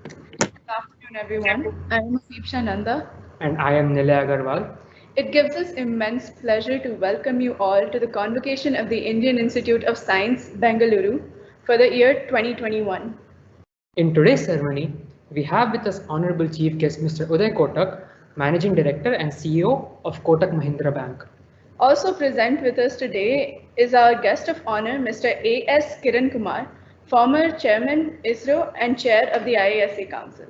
Good afternoon, everyone. I am Deepsha Nanda. And I am Nilay Agarwal. It gives us immense pleasure to welcome you all to the convocation of the Indian Institute of Science, Bengaluru, for the year 2021. In today's ceremony, we have with us Honorable Chief Guest Mr. Uday Kotak, Managing Director and CEO of Kotak Mahindra Bank. Also present with us today is our guest of honor, Mr. A.S. Kiran Kumar, former Chairman, ISRO, and Chair of the IASA Council.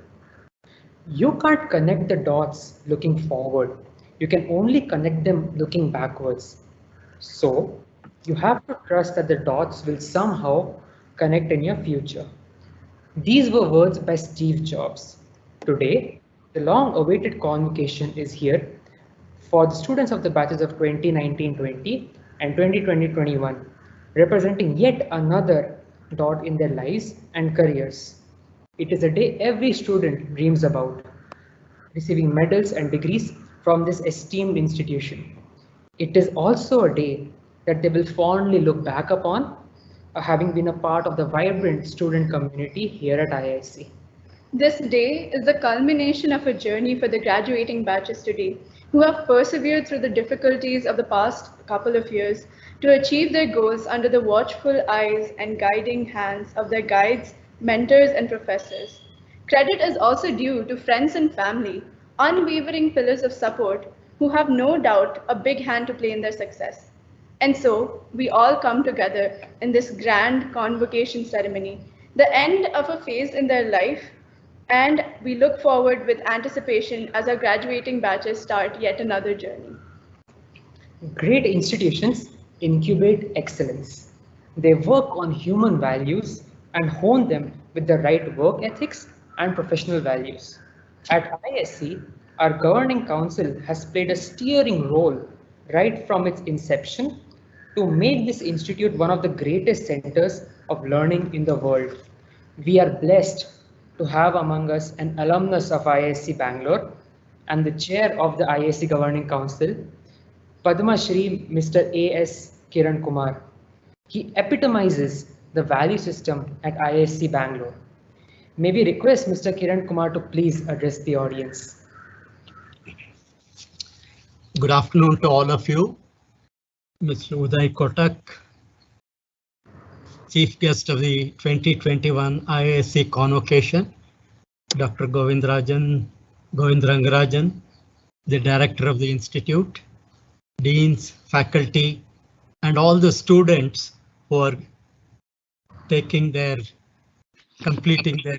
You can't connect the dots looking forward. You can only connect them looking backwards. So, you have to trust that the dots will somehow connect in your future. These were words by Steve Jobs. Today, the long awaited convocation is here for the students of the batches of 2019-20 and 2020-21, representing yet another dot in their lives and careers. It is a day every student dreams about, receiving medals and degrees from this esteemed institution. It is also a day that they will fondly look back upon, having been a part of the vibrant student community here at IISc. This day is the culmination of a journey for the graduating batches today, who have persevered through the difficulties of the past couple of years to achieve their goals under the watchful eyes and guiding hands of their guides, mentors, and professors. Credit is also due to friends and family, unwavering pillars of support, who have no doubt a big hand to play in their success. And so, we all come together in this grand convocation ceremony, the end of a phase in their life, and we look forward with anticipation as our graduating batches start yet another journey. Great institutions incubate excellence. They work on human values and hone them with the right work ethics and professional values. At ISC, our governing council has played a steering role right from its inception to make this institute one of the greatest centers of learning in the world. We are blessed to have among us an alumnus of ISC Bangalore and the chair of the ISC Governing Council, Padma Shri Mr. A.S. Kiran Kumar. He epitomizes the value system at ISC Bangalore. May we request Mr. Kiran Kumar to please address the audience. Good afternoon to all of you. Mr. Uday Kotak, Chief Guest of the 2021 IISc Convocation, Dr. Govind Rangarajan, the Director of the Institute, Deans, faculty, and all the students who are completing their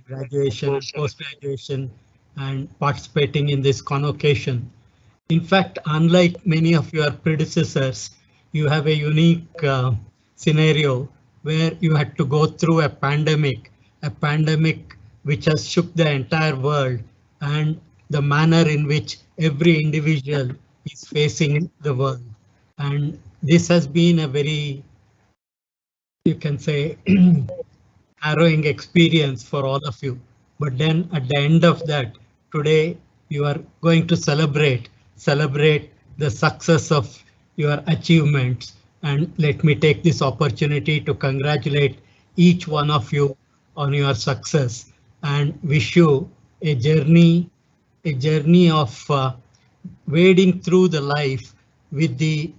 graduation, post-graduation, and participating in this convocation. In fact, unlike many of your predecessors, you have a unique scenario where you had to go through a pandemic which has shook the entire world, and the manner in which every individual is facing the world. And this has been a very, you can say, harrowing experience for all of you. But then at the end of that, today you are going to celebrate the success of your achievements. And let me take this opportunity to congratulate each one of you on your success and wish you a journey of wading through the life with the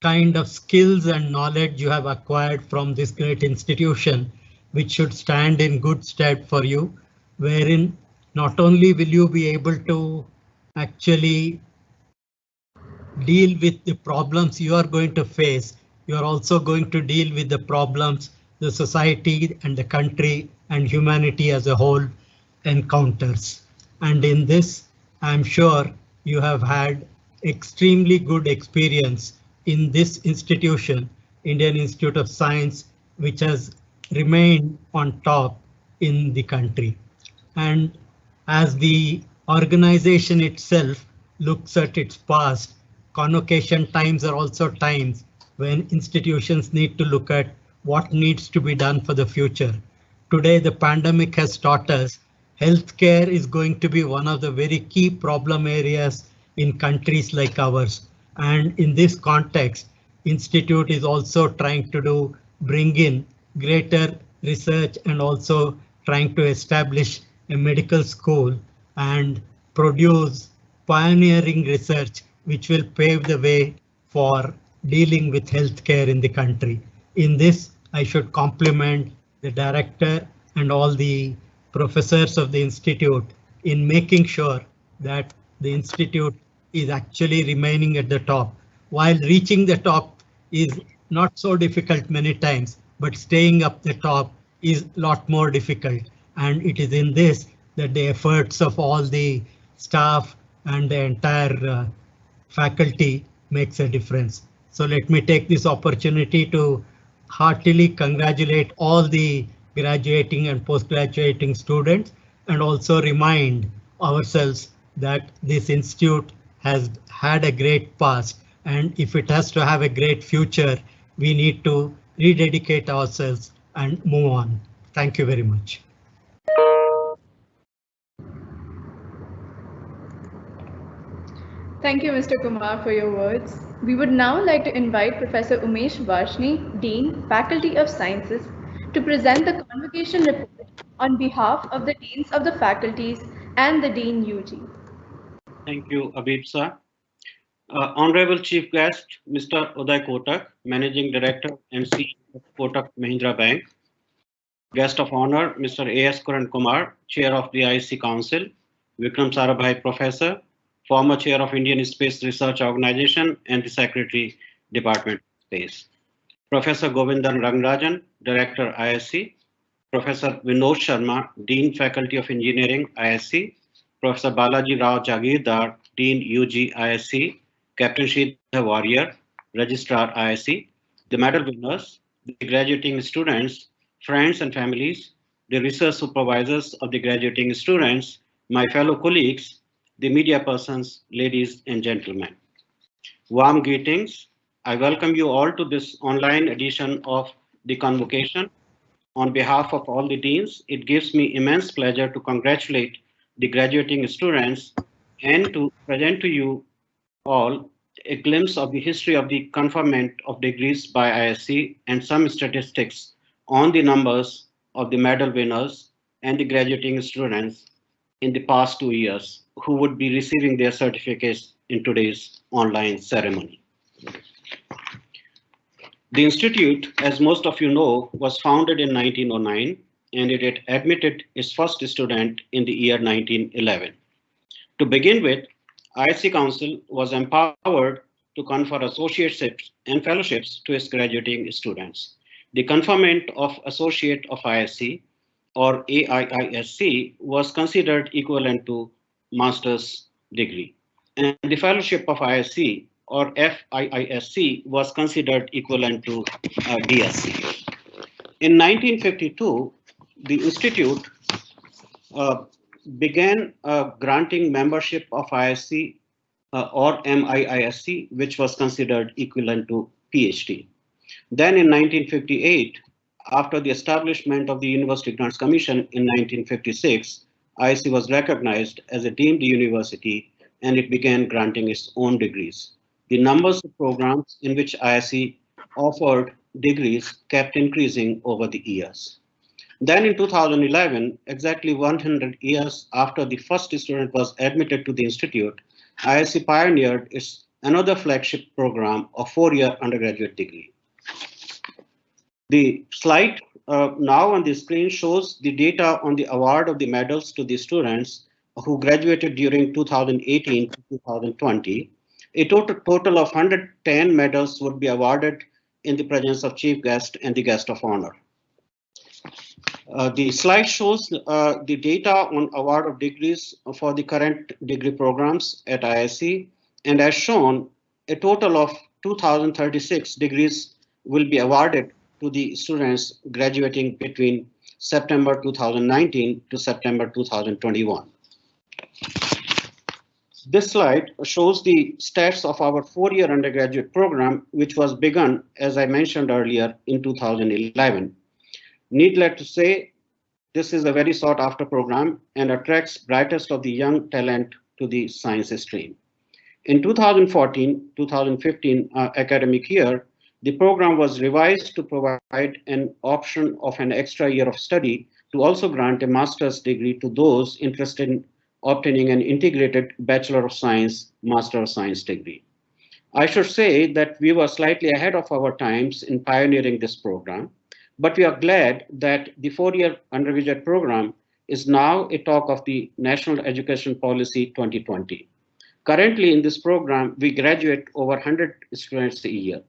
kind of skills and knowledge you have acquired from this great institution, which should stand in good stead for you, wherein not only will you be able to actually deal with the problems you are going to face, you are also going to deal with the problems the society and the country and humanity as a whole encounters. And in this, I'm sure you have had extremely good experience in this institution, Indian Institute of Science, which has remained on top in the country. And as the organization itself looks at its past, convocation times are also times when institutions need to look at what needs to be done for the future. Today, the pandemic has taught us healthcare is going to be one of the very key problem areas in countries like ours. And in this context, Institute is also trying to bring in greater research and also trying to establish a medical school and produce pioneering research which will pave the way for dealing with healthcare in the country. In this, I should compliment the director and all the professors of the institute in making sure that the institute is actually remaining at the top. While reaching the top is not so difficult many times, but staying up the top is a lot more difficult. And it is in this that the efforts of all the staff and the entire faculty makes a difference. So let me take this opportunity to heartily congratulate all the graduating and post-graduating students, and also remind ourselves that this institute has had a great past, and if it has to have a great future, we need to rededicate ourselves and move on. Thank you very much. Thank you, Mr. Kumar, for your words. We would now like to invite Professor Umesh Varshni, Dean, Faculty of Sciences, to present the convocation report on behalf of the Deans of the faculties and the Dean UG. Thank you, Abid sir. Honorable Chief Guest, Mr. Uday Kotak, Managing Director and CEO of Kotak Mahindra Bank. Guest of Honor, Mr. A.S. Karan Kumar, Chair of the IC Council. Vikram Sarabhai, Professor, former Chair of Indian Space Research Organization and the Secretary, Department of Space. Professor Govindan Rangarajan, Director, ISC. Professor Vinod Sharma, Dean, Faculty of Engineering, ISC. Professor Balaji Rao Jagirdar, Dean, UG, ISC. Captain Sridhar Warrior, Registrar, ISC. The medal winners, the graduating students, friends and families, the research supervisors of the graduating students, my fellow colleagues, the media persons, ladies and gentlemen. Warm greetings. I welcome you all to this online edition of the convocation. On behalf of all the deans, it gives me immense pleasure to congratulate the graduating students and to present to you all a glimpse of the history of the conferment of degrees by ISC and some statistics on the numbers of the medal winners and the graduating students in the past 2 years who would be receiving their certificates in today's online ceremony. The institute, as most of you know, was founded in 1909 and it had admitted its first student in the year 1911. To begin with, ISC Council was empowered to confer associateships and fellowships to its graduating students. The conferment of Associate of ISC, or AIISC, was considered equivalent to master's degree, and the fellowship of ISC, or FIISC, was considered equivalent to DSC. In 1952, the institute began granting membership of ISC or MIISC, which was considered equivalent to PhD. Then in 1958, after the establishment of the University Grants Commission in 1956, ISC was recognized as a deemed university and it began granting its own degrees. The numbers of programs in which ISC offered degrees kept increasing over the years. Then in 2011, exactly 100 years after the first student was admitted to the institute, ISC pioneered its another flagship program of 4-year undergraduate degree. The slide now on the screen shows the data on the award of the medals to the students who graduated during 2018 to 2020. A total of 110 medals would be awarded in the presence of chief guest and the guest of honor. The slide shows the data on award of degrees for the current degree programs at ISC, and as shown, a total of 2,036 degrees will be awarded to the students graduating between September 2019 to September 2021. This slide shows the stats of our 4-year undergraduate program, which was begun, as I mentioned earlier, in 2011. Needless to say, this is a very sought after program and attracts brightest of the young talent to the science stream. In 2014-2015 academic year, the program was revised to provide an option of an extra year of study to also grant a master's degree to those interested in obtaining an integrated Bachelor of Science, Master of Science degree. I should say that we were slightly ahead of our times in pioneering this program, but we are glad that the 4-year undergraduate program is now a talk of the National Education Policy 2020. Currently in this program, we graduate over 100 students a year.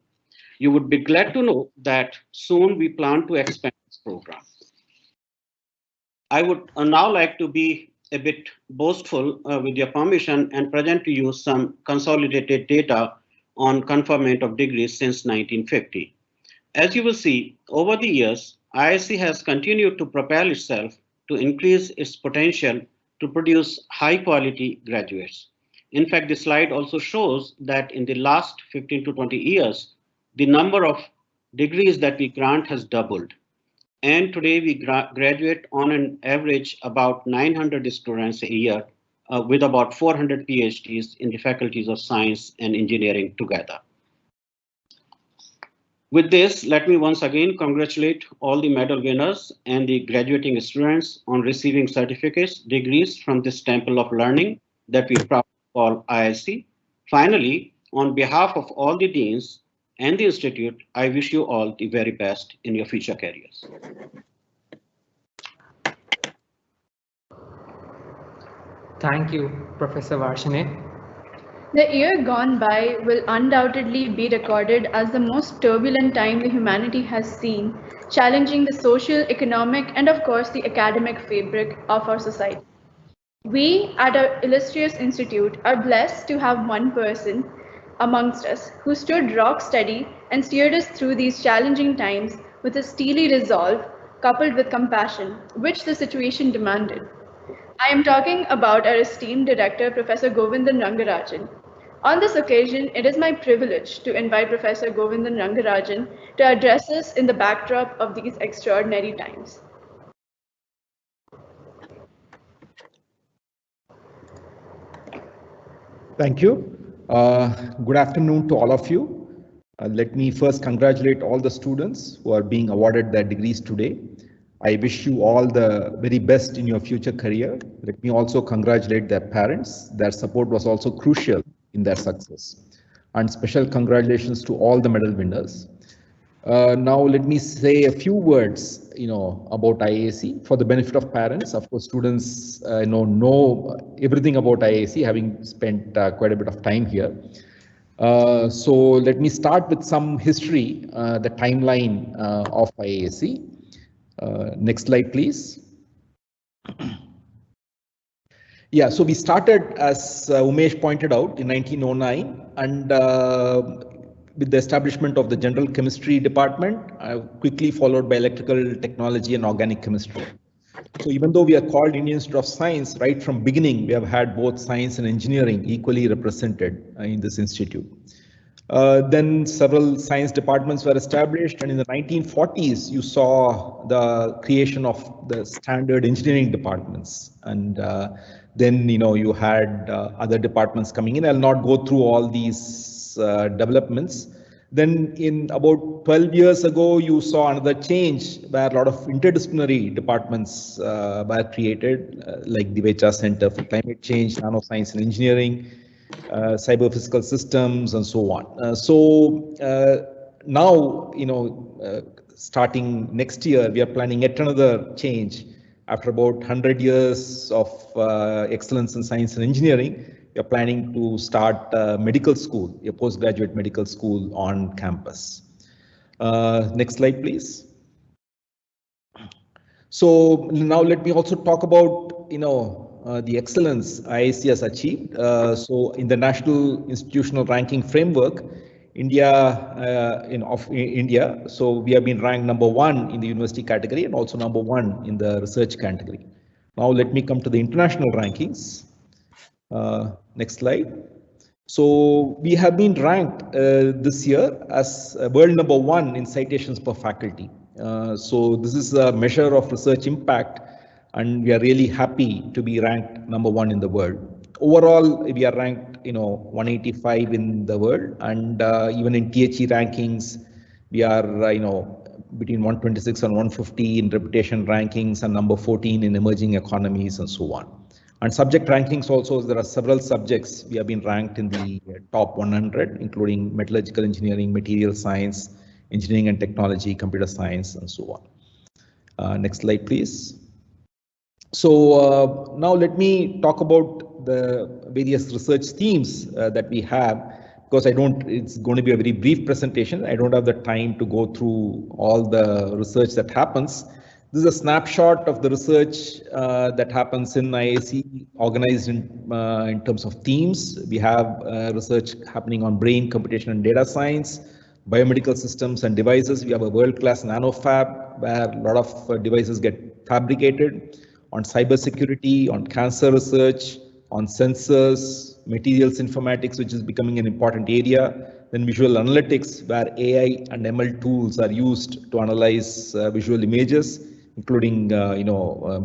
You would be glad to know that soon we plan to expand this program. I would now like to be a bit boastful with your permission and present to you some consolidated data on conferment of degrees since 1950. As you will see, over the years, IISc has continued to propel itself to increase its potential to produce high quality graduates. In fact, the slide also shows that in the last 15 to 20 years, the number of degrees that we grant has doubled. And today we graduate on an average about 900 students a year with about 400 PhDs in the faculties of science and engineering together. With this, let me once again congratulate all the medal winners and the graduating students on receiving certificates, degrees from this temple of learning that we proudly call IISc. Finally, on behalf of all the deans and the Institute, I wish you all the very best in your future careers. Thank you, Professor Varshine. The year gone by will undoubtedly be recorded as the most turbulent time the humanity has seen, challenging the social, economic, and of course the academic fabric of our society. We at our illustrious institute are blessed to have one person amongst us who stood rock steady and steered us through these challenging times with a steely resolve coupled with compassion, which the situation demanded. I am talking about our esteemed director, Professor Govindan Rangarajan. On this occasion, it is my privilege to invite Professor Govindan Rangarajan to address us in the backdrop of these extraordinary times. Thank you. Good afternoon to all of you. Let me first congratulate all the students who are being awarded their degrees today. I wish you all the very best in your future career. Let me also congratulate their parents. Their support was also crucial in their success. And special congratulations to all the medal winners. Now let me say a few words, about IISc for the benefit of parents. Of course, students know everything about IISc, having spent quite a bit of time here. So let me start with some history, the timeline of IISc. Next slide, please. Yeah, so we started, as Umesh pointed out, in 1909, and with the establishment of the General Chemistry Department, quickly followed by Electrical Technology and Organic Chemistry. So even though we are called Indian Institute of Science, right from beginning, we have had both science and engineering equally represented in this institute. Then several science departments were established, and in the 1940s, you saw the creation of the standard engineering departments. And then, you had other departments coming in. I'll not go through all these developments. Then in about 12 years ago, you saw another change where a lot of interdisciplinary departments were created, like the Vecha Center for Climate Change, Nanoscience and Engineering, Cyber Physical Systems, and so on. So now, starting next year, we are planning yet another change. After about 100 years of excellence in science and engineering, we are planning to start medical school, a postgraduate medical school on campus. Next slide, please. So now let me also talk about, the excellence IISc has achieved. So in the National Institutional Ranking Framework, India, so we have been ranked #1 in the university category and also #1 in the research category. Now let me come to the international rankings. Next slide. So we have been ranked this year as world #1 in citations per faculty. So this is a measure of research impact, and we are really happy to be ranked #1 in the world. Overall, we are ranked, 185 in the world, and even in THE rankings, we are, between 126 and 150 in reputation rankings and number 14 in emerging economies and so on. And subject rankings also, there are several subjects we have been ranked in the top 100, including metallurgical engineering, material science, engineering and technology, computer science, and so on. Next slide, please. So now let me talk about the various research themes that we have, because it's going to be a very brief presentation. I don't have the time to go through all the research that happens. This is a snapshot of the research that happens in IISc, organized in terms of themes. We have research happening on brain, computation, and data science, biomedical systems and devices. We have a world-class nanofab where a lot of devices get fabricated, on cybersecurity, on cancer research, on sensors, materials informatics, which is becoming an important area. Then visual analytics, where AI and ML tools are used to analyze visual images, including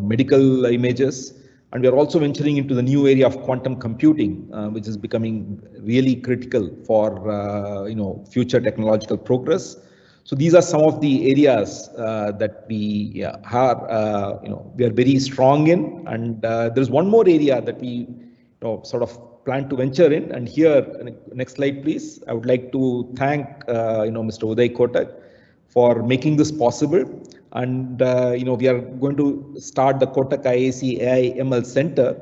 medical images. And we are also venturing into the new area of quantum computing, which is becoming really critical for future technological progress. So these are some of the areas that we we are very strong in. And there's one more area that we sort of plan to venture in. And here, next slide, please. I would like to thank Mr. Uday Kotak for making this possible. And we are going to start the Kotak IISc AI ML Center.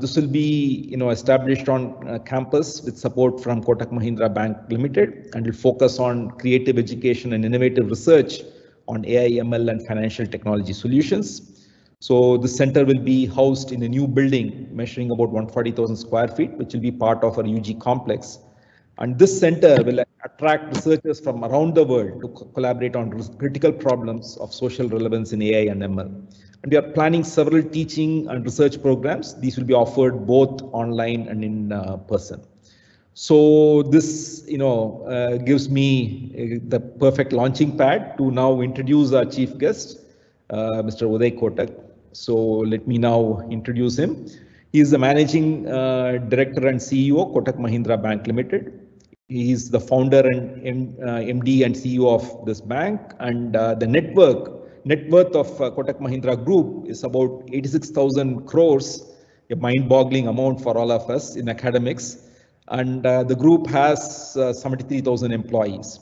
This will be established on campus with support from Kotak Mahindra Bank Limited, and will focus on creative education and innovative research on AI, ML, and financial technology solutions. So the center will be housed in a new building measuring about 140,000 square feet, which will be part of our UG complex. And this center will attract researchers from around the world to collaborate on critical problems of social relevance in AI and ML. And we are planning several teaching and research programs. These will be offered both online and in person. So this, gives me the perfect launching pad to now introduce our chief guest, Mr. Uday Kotak. So let me now introduce him. He is the managing director and CEO, Kotak Mahindra Bank Limited. He is the founder and MD and CEO of this bank, and the net worth of Kotak Mahindra Group is about 86,000 crores, a mind-boggling amount for all of us in academics. And the group has 73,000 employees.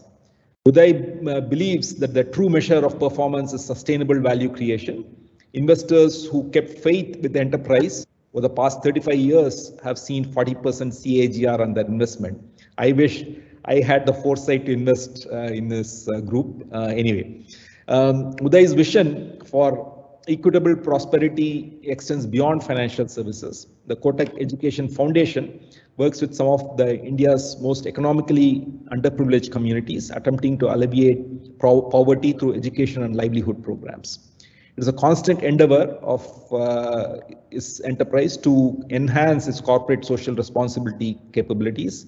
Uday believes that the true measure of performance is sustainable value creation. Investors who kept faith with the enterprise over the past 35 years have seen 40% CAGR on their investment. I wish I had the foresight to invest in this group. Anyway, Uday's vision for equitable prosperity extends beyond financial services. The Kotak Education Foundation works with some of India's most economically underprivileged communities, attempting to alleviate poverty through education and livelihood programs. It is a constant endeavor of its enterprise to enhance its corporate social responsibility capabilities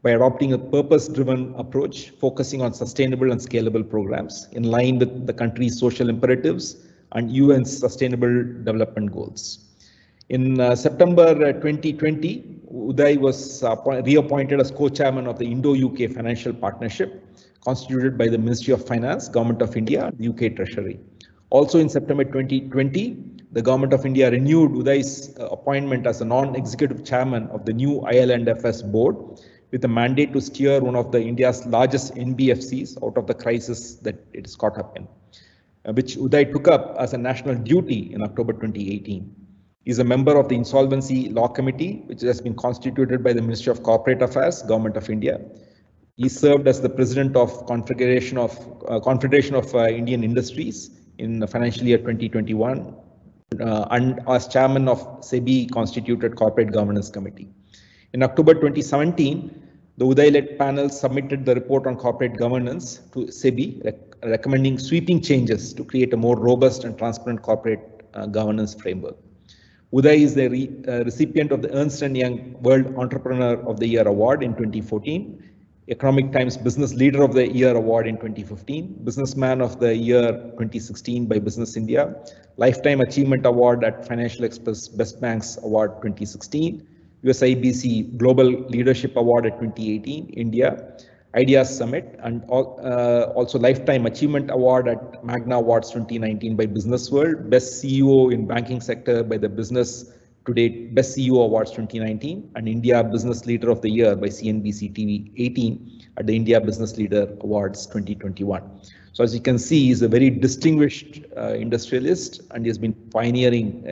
by adopting a purpose-driven approach, focusing on sustainable and scalable programs in line with the country's social imperatives and UN's Sustainable Development Goals. In September 2020, Uday was reappointed as co-chairman of the Indo-UK Financial Partnership, constituted by the Ministry of Finance, Government of India, and the UK Treasury. Also in September 2020, the Government of India renewed Uday's appointment as a non-executive chairman of the new IL&FS board, with a mandate to steer one of India's largest NBFCs out of the crisis that it is caught up in, which Uday took up as a national duty in October 2018. He is a member of the Insolvency Law Committee, which has been constituted by the Ministry of Corporate Affairs, Government of India. He served as the president of Confederation of Indian Industries in the financial year 2021, and as chairman of SEBI constituted Corporate Governance Committee. In October 2017, the Uday-led panel submitted the report on corporate governance to SEBI, recommending sweeping changes to create a more robust and transparent corporate governance framework. Uday is the recipient of the Ernst & Young World Entrepreneur of the Year Award in 2014, Economic Times Business Leader of the Year Award in 2015, Businessman of the Year 2016 by Business India, Lifetime Achievement Award at Financial Express Best Banks Award 2016, USIBC Global Leadership Award at 2018, India, Ideas Summit, and also Lifetime Achievement Award at Magna Awards 2019 by Business World, Best CEO in Banking Sector by the Business Today Best CEO Awards 2019, and India Business Leader of the Year by CNBC TV 18 at the India Business Leader Awards 2021. So as you can see, he's a very distinguished industrialist, and he has been pioneering,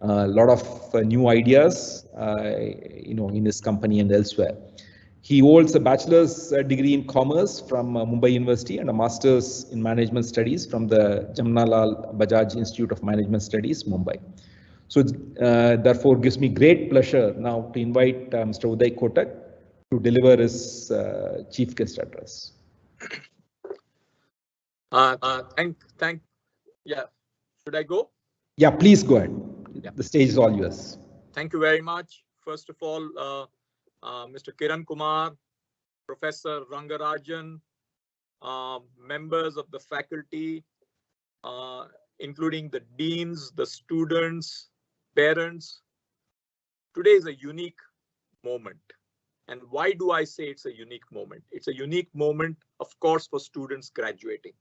a lot of new ideas, in his company and elsewhere. He holds a bachelor's degree in commerce from Mumbai University and a master's in management studies from the Jamnalal Bajaj Institute of Management Studies, Mumbai. So it therefore gives me great pleasure now to invite Mr. Uday Kotak to deliver his chief guest address. Yeah, should I go? Yeah, please go ahead. Yeah. The stage is all yours. Thank you very much. First of all, Mr. Kiran Kumar, Professor Rangarajan, members of the faculty, including the deans, the students, parents. Today is a unique moment. And why do I say it's a unique moment? It's a unique moment, of course, for students graduating,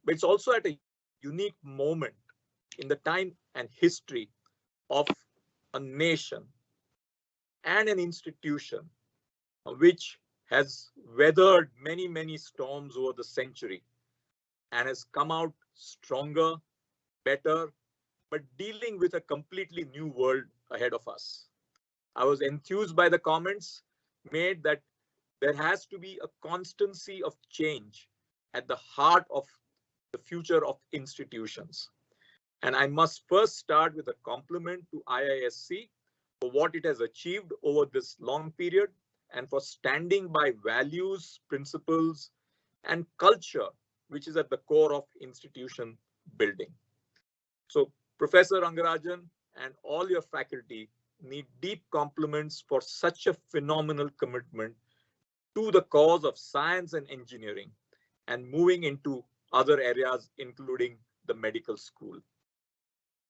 but it's also at a unique moment in the time and history of a nation and an institution which has weathered many, many storms over the century and has come out stronger, better, but dealing with a completely new world ahead of us. I was enthused by the comments made that there has to be a constancy of change at the heart of the future of institutions. And I must first start with a compliment to IISc for what it has achieved over this long period and for standing by values, principles, and culture, which is at the core of institution building. So Professor Rangarajan and all your faculty need deep compliments for such a phenomenal commitment to the cause of science and engineering and moving into other areas, including the medical school.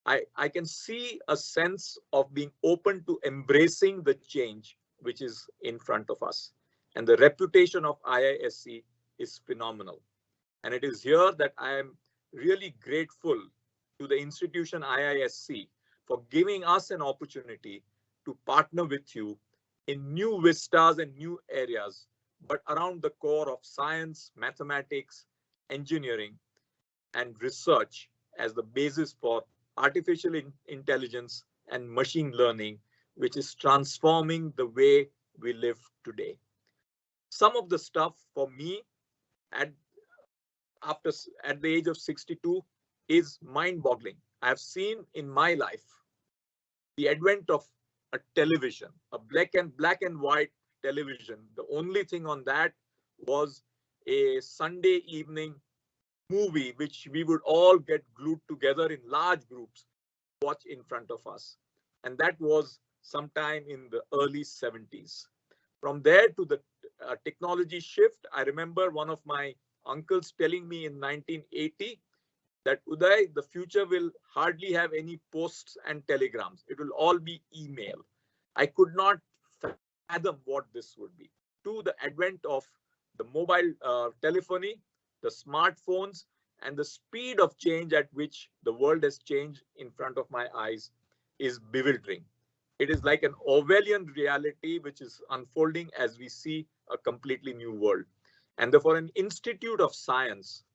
I can see a sense of being open to embracing the change which is in front of us. And the reputation of IISc is phenomenal. And it is here that I am really grateful to the institution IISc for giving us an opportunity to partner with you in new vistas and new areas, but around the core of science, mathematics, engineering, and research as the basis for artificial intelligence and machine learning, which is transforming the way we live today. Some of the stuff for me at the age of 62 is mind-boggling. I've seen in my life the advent of a television, a black and white television. The only thing on that was a Sunday evening movie, which we would all get glued together in large groups, watch in front of us. And that was sometime in the early 70s. From there to the technology shift, I remember one of my uncles telling me in 1980 that Uday, the future will hardly have any posts and telegrams. It will all be email. I could not fathom what this would be. To the advent of the mobile telephony, the smartphones, and the speed of change at which the world has changed in front of my eyes is bewildering. It is like an Orwellian reality which is unfolding as we see a completely new world. And therefore, an institute of science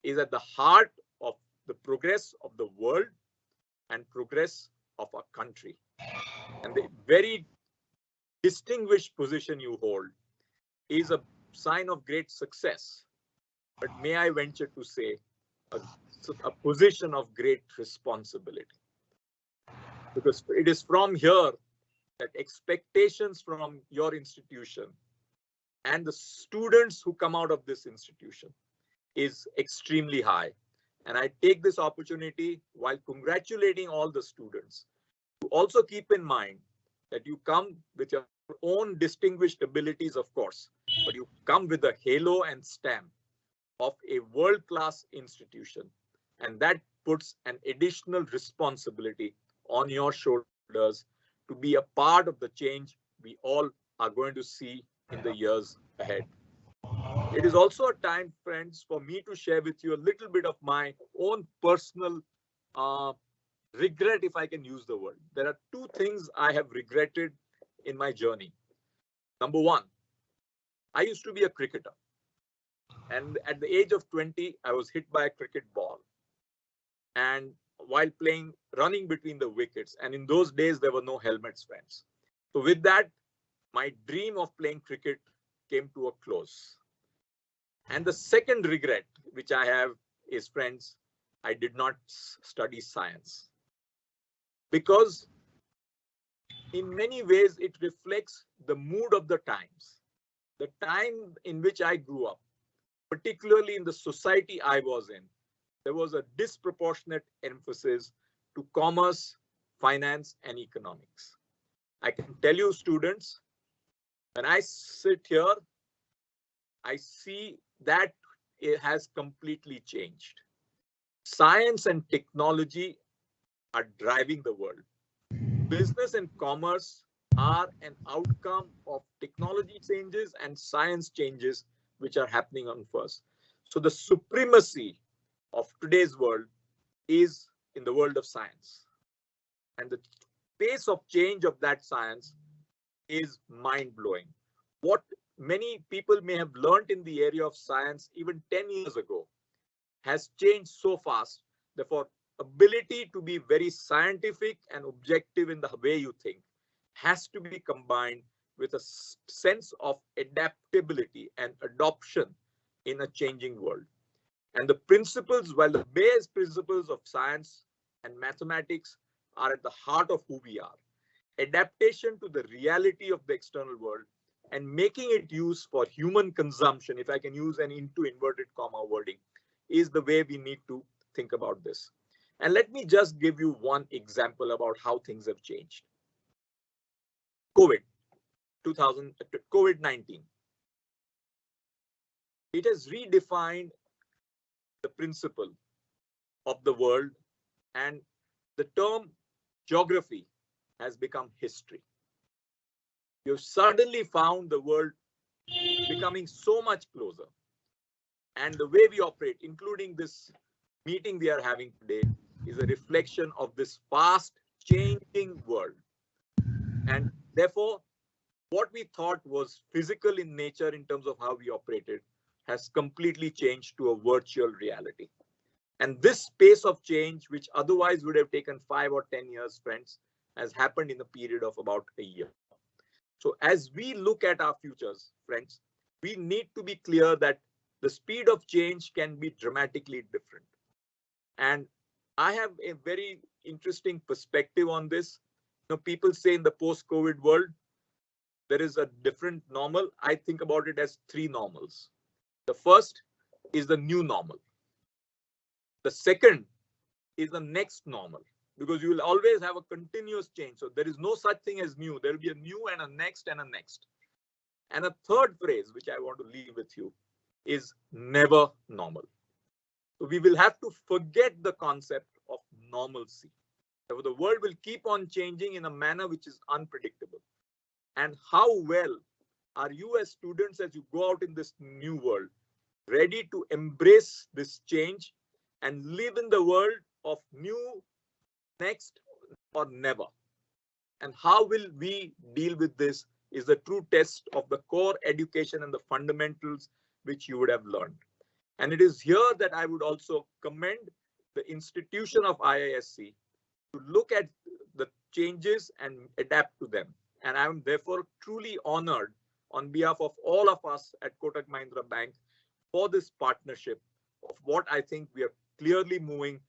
is at the heart of the progress of the world and progress of our country. And the very distinguished position you hold is a sign of great success. But may I venture to say, a position of great responsibility. Because it is from here that expectations from your institution and the students who come out of this institution is extremely high. And I take this opportunity while congratulating all the students to also keep in mind that you come with your own distinguished abilities, of course, but you come with a halo and stamp of a world-class institution. And that puts an additional responsibility on your shoulders to be a part of the change we all are going to see in the years ahead. It is also a time, friends, for me to share with you a little bit of my own personal regret, if I can use the word. There are two things I have regretted in my journey. Number one, I used to be a cricketer. And at the age of 20, I was hit by a cricket ball. And while playing, running between the wickets. And in those days, there were no helmets, friends. So with that, my dream of playing cricket came to a close. And the second regret, which I have is, friends, I did not study science. Because in many ways, it reflects the mood of the times. The time in which I grew up, particularly in the society I was in, there was a disproportionate emphasis to commerce, finance, and economics. I can tell you, students, when I sit here, I see that it has completely changed. Science and technology are driving the world. Business and commerce are an outcome of technology changes and science changes which are happening on first. So the supremacy of today's world is in the world of science. And the pace of change of that science is mind-blowing. What many people may have learned in the area of science even 10 years ago has changed so fast. Therefore, ability to be very scientific and objective in the way you think has to be combined with a sense of adaptability and adoption in a changing world. And the principles, while the base principles of science and mathematics are at the heart of who we are, adaptation to the reality of the external world and making it used for human consumption, if I can use an into inverted comma wording, is the way we need to think about this. And let me just give you one example about how things have changed. COVID-19. It has redefined the principle of the world, and the term geography has become history. You've suddenly found the world becoming so much closer. And the way we operate, including this meeting we are having today, is a reflection of this fast changing world. And therefore, what we thought was physical in nature in terms of how we operated has completely changed to a virtual reality. And this pace of change, which otherwise would have taken 5 or 10 years, friends, has happened in a period of about a year. So as we look at our futures, friends, we need to be clear that the speed of change can be dramatically different. And I have a very interesting perspective on this. You know, people say in the post-COVID world, there is a different normal. I think about it as 3 normals. The first is the new normal. The second is the next normal, because you will always have a continuous change. So there is no such thing as new. There will be a new and a next and a next. And a third phrase, which I want to leave with you, is never normal. So we will have to forget the concept of normalcy. So the world will keep on changing in a manner which is unpredictable. And how well are you as students, as you go out in this new world, ready to embrace this change and live in the world of new, next, or never? And how will we deal with this is the true test of the core education and the fundamentals which you would have learned. And it is here that I would also commend the institution of IISc to look at the changes and adapt to them. And I am therefore truly honored on behalf of all of us at Kotak Mahindra Bank for this partnership of what I think we are clearly moving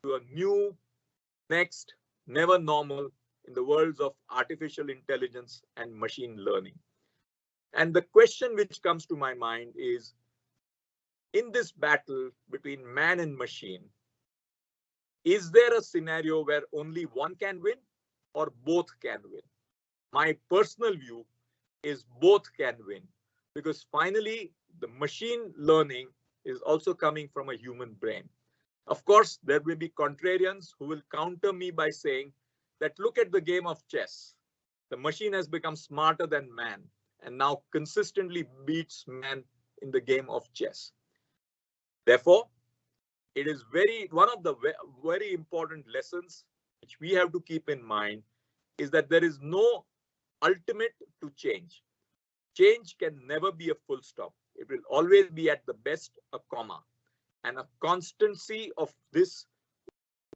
to a new, next, never normal in the worlds of artificial intelligence and machine learning. And the question which comes to my mind is, in this battle between man and machine, is there a scenario where only one can win or both can win? My personal view is both can win, because finally the machine learning is also coming from a human brain. Of course, there will be contrarians who will counter me by saying that look at the game of chess. The machine has become smarter than man and now consistently beats man in the game of chess. Therefore, it is one of the very important lessons which we have to keep in mind is that there is no ultimate to change. Change can never be a full stop. It will always be at the best a comma. And a constancy of this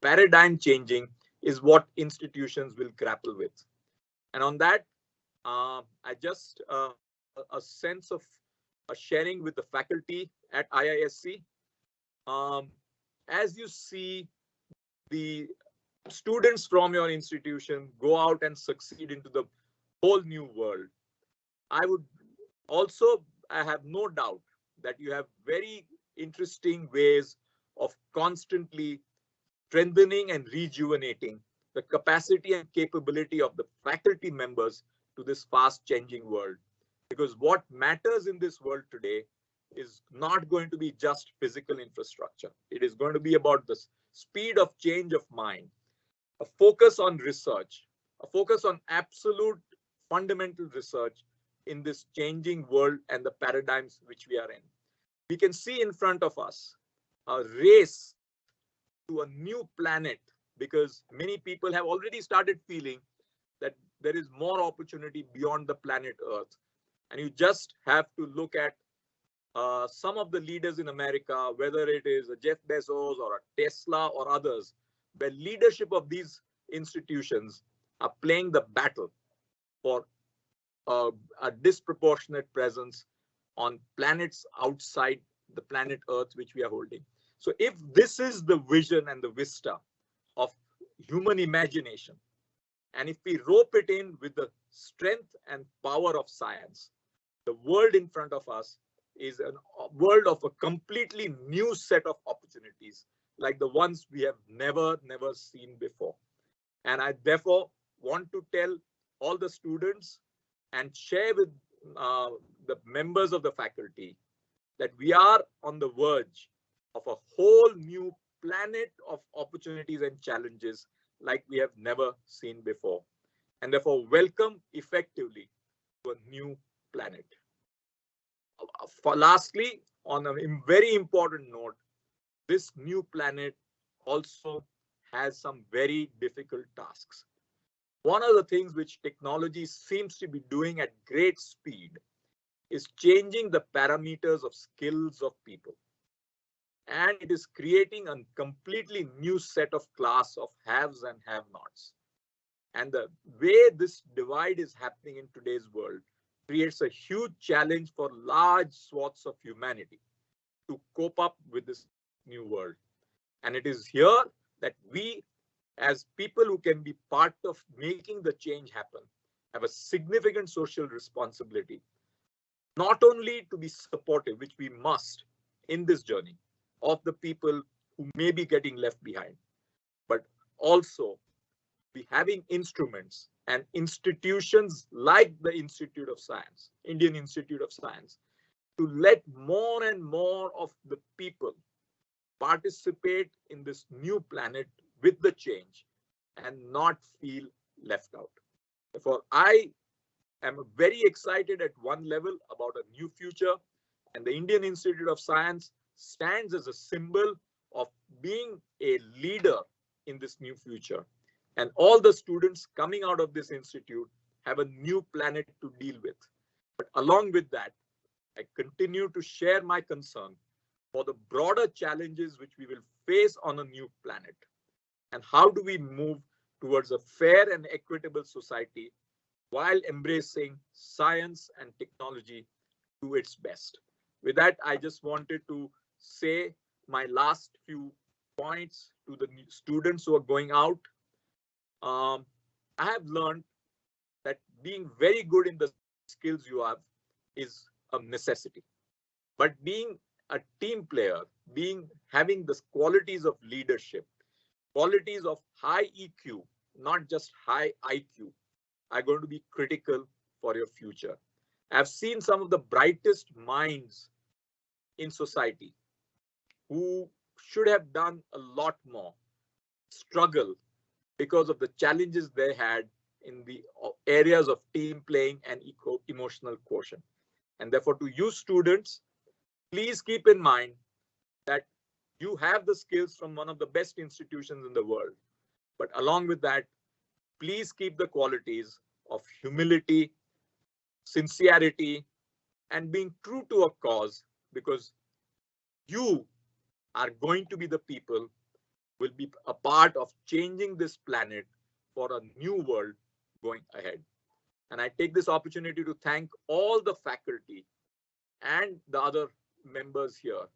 paradigm changing is what institutions will grapple with. And on that, I just a sense of sharing with the faculty at IISc. As you see the students from your institution go out and succeed into the whole new world, I have no doubt that you have very interesting ways of constantly strengthening and rejuvenating the capacity and capability of the faculty members to this fast changing world. Because what matters in this world today is not going to be just physical infrastructure. It is going to be about the speed of change of mind, a focus on research, a focus on absolute fundamental research in this changing world and the paradigms which we are in. We can see in front of us a race to a new planet, because many people have already started feeling that there is more opportunity beyond the planet Earth. And you just have to look at some of the leaders in America, whether it is a Jeff Bezos or a Tesla or others, the leadership of these institutions are playing the battle for a disproportionate presence on planets outside the planet Earth, which we are holding. So if this is the vision and the vista of human imagination, and if we rope it in with the strength and power of science, the world in front of us is a world of a completely new set of opportunities, like the ones we have never seen before. And I therefore want to tell all the students and share with the members of the faculty that we are on the verge of a whole new planet of opportunities and challenges like we have never seen before. And therefore welcome effectively to a new planet. Lastly, on a very important note, this new planet also has some very difficult tasks. One of the things which technology seems to be doing at great speed is changing the parameters of skills of people. And it is creating a completely new set of class of haves and have-nots. And the way this divide is happening in today's world creates a huge challenge for large swaths of humanity to cope up with this new world. And it is here that we, as people who can be part of making the change happen, have a significant social responsibility, not only to be supportive, which we must in this journey, of the people who may be getting left behind, but also be having instruments and institutions like the Institute of Science, Indian Institute of Science, to let more and more of the people participate in this new planet with the change and not feel left out. Therefore, I am very excited at one level about a new future, and the Indian Institute of Science stands as a symbol of being a leader in this new future. And all the students coming out of this institute have a new planet to deal with. But along with that, I continue to share my concern for the broader challenges which we will face on a new planet. And how do we move towards a fair and equitable society while embracing science and technology to its best. With that, I just wanted to say my last few points to the students who are going out. I have learned that being very good in the skills you have is a necessity. But being a team player, having the qualities of leadership, qualities of high EQ, not just high IQ, are going to be critical for your future. I've seen some of the brightest minds in society who should have done a lot more struggle because of the challenges they had in the areas of team playing and emotional quotient. And therefore, to you students, please keep in mind that you have the skills from one of the best institutions in the world. But along with that, please keep the qualities of humility, sincerity, and being true to a cause, because you are going to be the people will be a part of changing this planet for a new world going ahead. And I take this opportunity to thank all the faculty and the other members here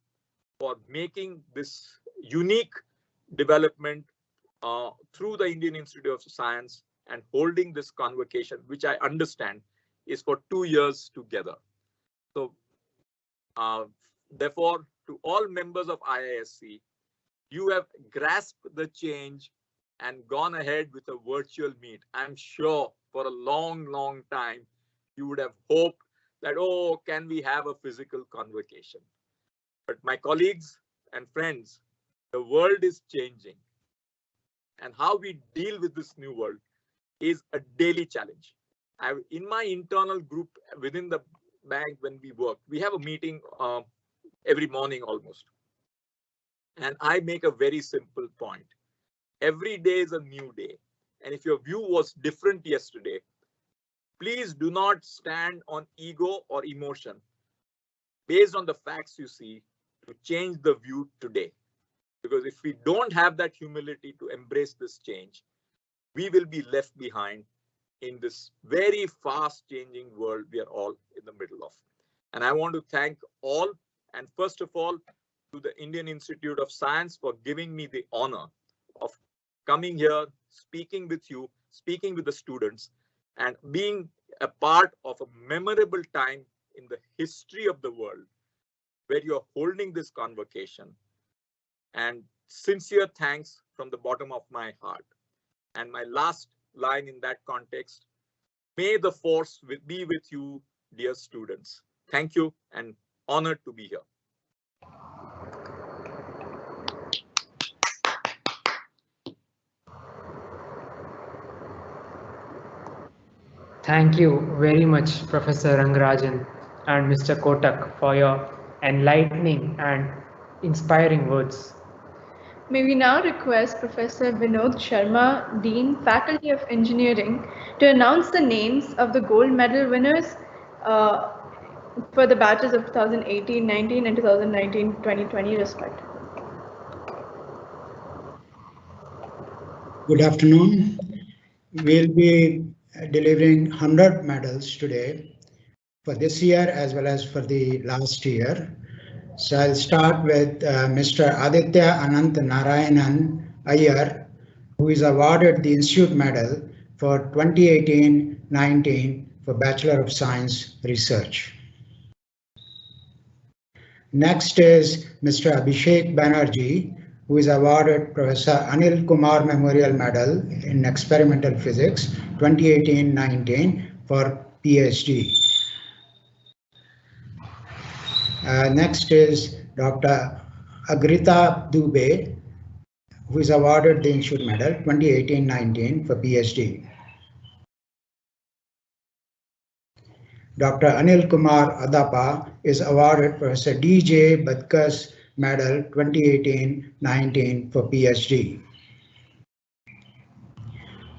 for making this unique development through the Indian Institute of Science and holding this convocation, which I understand is for 2 years together. So therefore, to all members of IISc, you have grasped the change and gone ahead with a virtual meet. I'm sure for a long time, you would have hoped that, oh, can we have a physical convocation? But my colleagues and friends, the world is changing. And how we deal with this new world is a daily challenge. In my internal group within the bank, when we work, we have a meeting every morning almost. And I make a very simple point. Every day is a new day. And if your view was different yesterday, please do not stand on ego or emotion based on the facts you see to change the view today. Because if we don't have that humility to embrace this change, we will be left behind in this very fast changing world we are all in the middle of. And I want to thank all, and first of all, to the Indian Institute of Science for giving me the honor of coming here, speaking with you, speaking with the students, and being a part of a memorable time in the history of the world where you're holding this convocation. And sincere thanks from the bottom of my heart. And my last line in that context, may the force be with you, dear students. Thank you and honored to be here. Thank you very much, Professor Rangarajan and Mr. Kotak, for your enlightening and inspiring words. May we now request Professor Vinod Sharma, Dean, Faculty of Engineering, to announce the names of the gold medal winners for the batches of 2018-19 and 2019-2020 respectively. Good afternoon. We'll be delivering 100 medals today for this year as well as for the last year. So I'll start with Mr. Aditya Anant Narayanan Iyer, who is awarded the Institute Medal for 2018-19 for Bachelor of Science Research. Next is Mr. Abhishek Banerjee, who is awarded Professor Anil Kumar Memorial Medal in Experimental Physics 2018-19 for PhD. Next is Dr. Agrita Dubey, who is awarded the Institute Medal 2018-19 for PhD. Dr. Anil Kumar Adapa is awarded Professor D.J. Badkas Medal 2018-19 for PhD.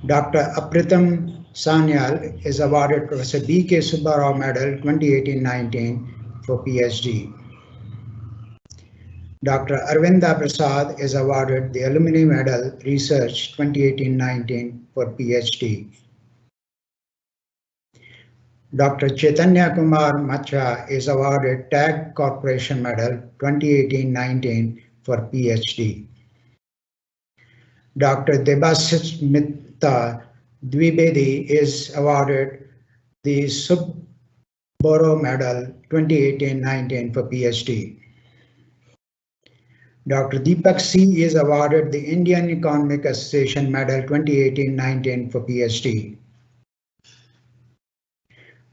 Dr. Apritam Sanyal is awarded Professor B.K. Subbarao Medal 2018-19 for PhD. Dr. Arvinda Prasad is awarded the Alumni Medal Research 2018-19 for PhD. Dr. Chaitanya Kumar Macha is awarded TAG Corporation Medal 2018-19 for PhD. Dr. Debasmita Dwivedi is awarded the Subboro Medal 2018-19 for PhD. Dr. Deepak C is awarded the Indian Economic Association Medal 2018-19 for PhD.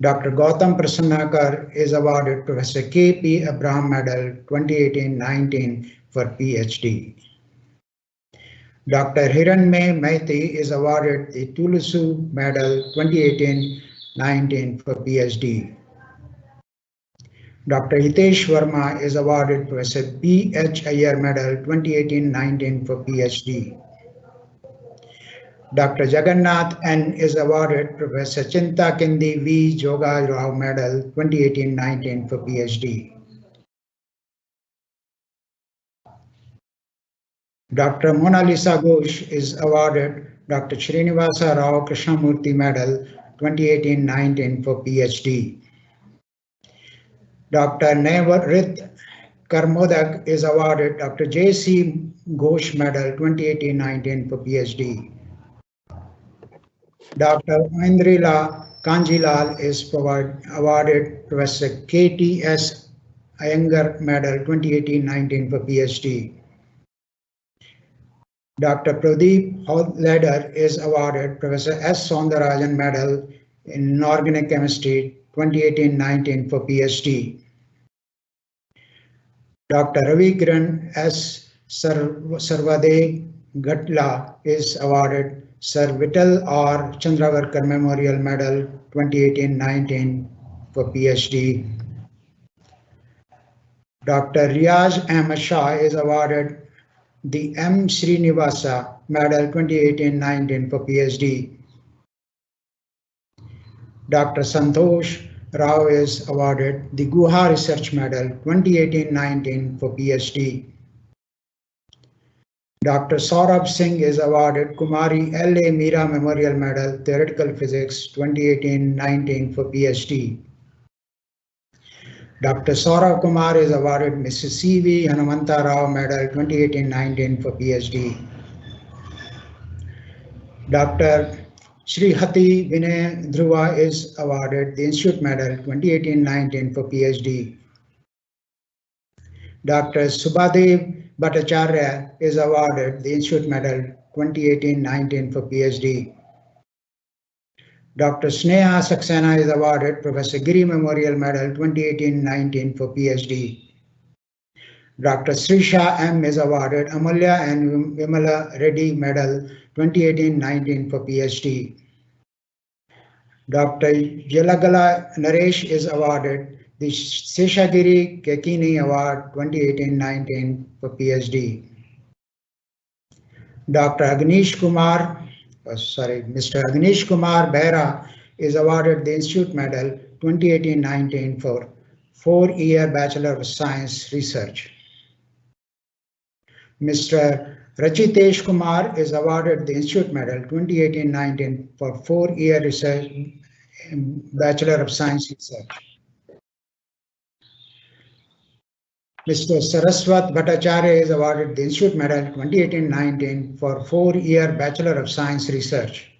Dr. Gautam Prasannakar is awarded Professor K.P. Abraham Medal 2018-19 for PhD. Dr. Hiranmay Maiti is awarded the Tulusu Medal 2018-19 for PhD. Dr. Hitesh Verma is awarded Professor B.H. Iyer Medal 2018-19 for PhD. Dr. Jagannath N. is awarded Professor Chinta Kindi V. Joga Rao Medal 2018-19 for PhD. Dr. Mona Lisa Ghosh is awarded Dr. Srinivasa Rao Krishnamurthy Medal 2018-19 for PhD. Dr. Navarit Karmodak is awarded Dr. J.C. Ghosh Medal 2018-19 for PhD. Dr. Indrila Kanjilal is awarded Professor K.T.S. Iyengar Medal 2018-19 for PhD. Dr. Pradeep Ledder is awarded Professor S. Soundarajan Medal in Inorganic Chemistry 2018-19 for PhD. Dr. Ravi Kiran S. Sarvade Gatla is awarded Sir Vital R. Chandravarkar Memorial Medal 2018-19 for PhD. Dr. Riaz Ahmed Shah is awarded the M. Srinivasa Medal 2018-19 for PhD. Dr. Santosh Rao is awarded the Guha Research Medal 2018-19 for PhD. Dr. Saurabh Singh is awarded Kumari L.A. Meera Memorial Medal Theoretical Physics 2018-19 for PhD. Dr. Saurabh Kumar is awarded Mrs. C.V. Hanumanta Rao Medal 2018-19 for PhD. Dr. Srihati Vinay Dhruva is awarded the Institute Medal 2018-19 for PhD. Dr. Subhadev Bhattacharya is awarded the Institute Medal 2018-19 for PhD. Dr. Sneha Saxena is awarded Professor Giri Memorial Medal 2018-19 for PhD. Dr. Srisha M. is awarded Amulya and Vimala Reddy Medal 2018-19 for PhD. Dr. Yelagala Naresh is awarded the Seshagiri Kekini Award 2018-19 for PhD. Dr. Agnish Kumar, Mr. Agnish Kumar Behra is awarded the Institute Medal 2018-19 for 4-year Bachelor of Science Research. Mr. Rachitesh Kumar is awarded the Institute Medal 2018-19 for 4-year research Bachelor of Science Research. Mr. Saraswat Bhattacharya is awarded the Institute Medal 2018-19 for 4-year Bachelor of Science Research.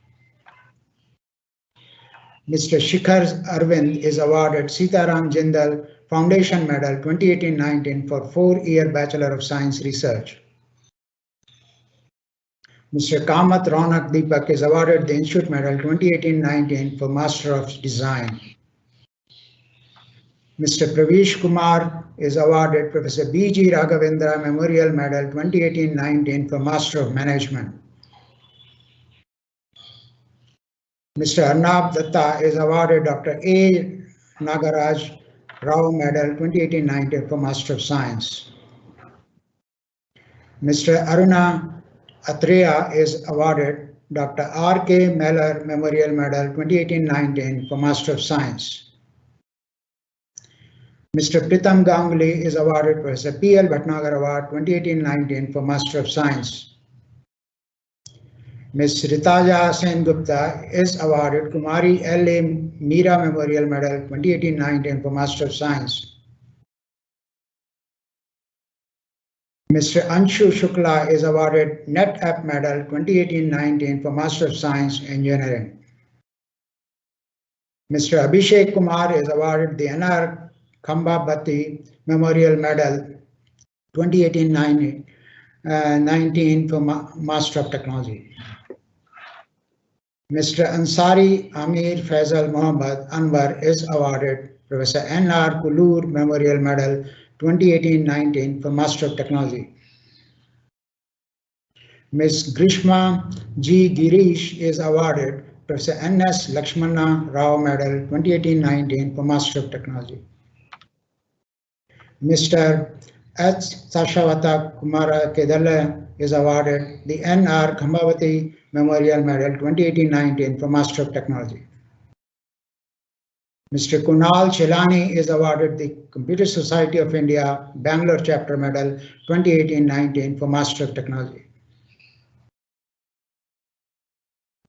Mr. Shikhar Arvind is awarded Sitaram Jindal Foundation Medal 2018-19 for 4-year Bachelor of Science Research. Mr. Kamath Ronak Deepak is awarded the Institute Medal 2018-19 for Master of Design. Mr. Pravesh Kumar is awarded Professor B.G. Raghavendra Memorial Medal 2018-19 for Master of Management. Mr. Arnab Datta is awarded Dr. A. Nagaraj Rao Medal 2018-19 for Master of Science. Mr. Aruna Atreya is awarded Dr. R.K. Meller Memorial Medal 2018-19 for Master of Science. Mr. Pritam Ganguly is awarded Professor P.L. Bhatnagar Award 2018-19 for Master of Science. Ms. Ritaja Sen Gupta is awarded Kumari L.A. Meera Memorial Medal 2018-19 for Master of Science. Mr. Anshu Shukla is awarded NetApp Medal 2018-19 for Master of Science Engineering. Mr. Abhishek Kumar is awarded the N.R. Khambabati Memorial Medal 2018-19 for Master of Technology. Mr. Ansari Amir Faisal Muhammad Anwar is awarded Professor N.R. Kulur Memorial Medal 2018-19 for Master of Technology. Ms. Grishma G. Girish is awarded Professor N.S. Lakshmana Rao Medal 2018-19 for Master of Technology. Mr. H. Sashavata Kumara Kedala is awarded the N.R. Khambhavati Memorial Medal 2018-19 for Master of Technology. Mr. Kunal Chelani is awarded the Computer Society of India Bangalore Chapter Medal 2018-19 for Master of Technology.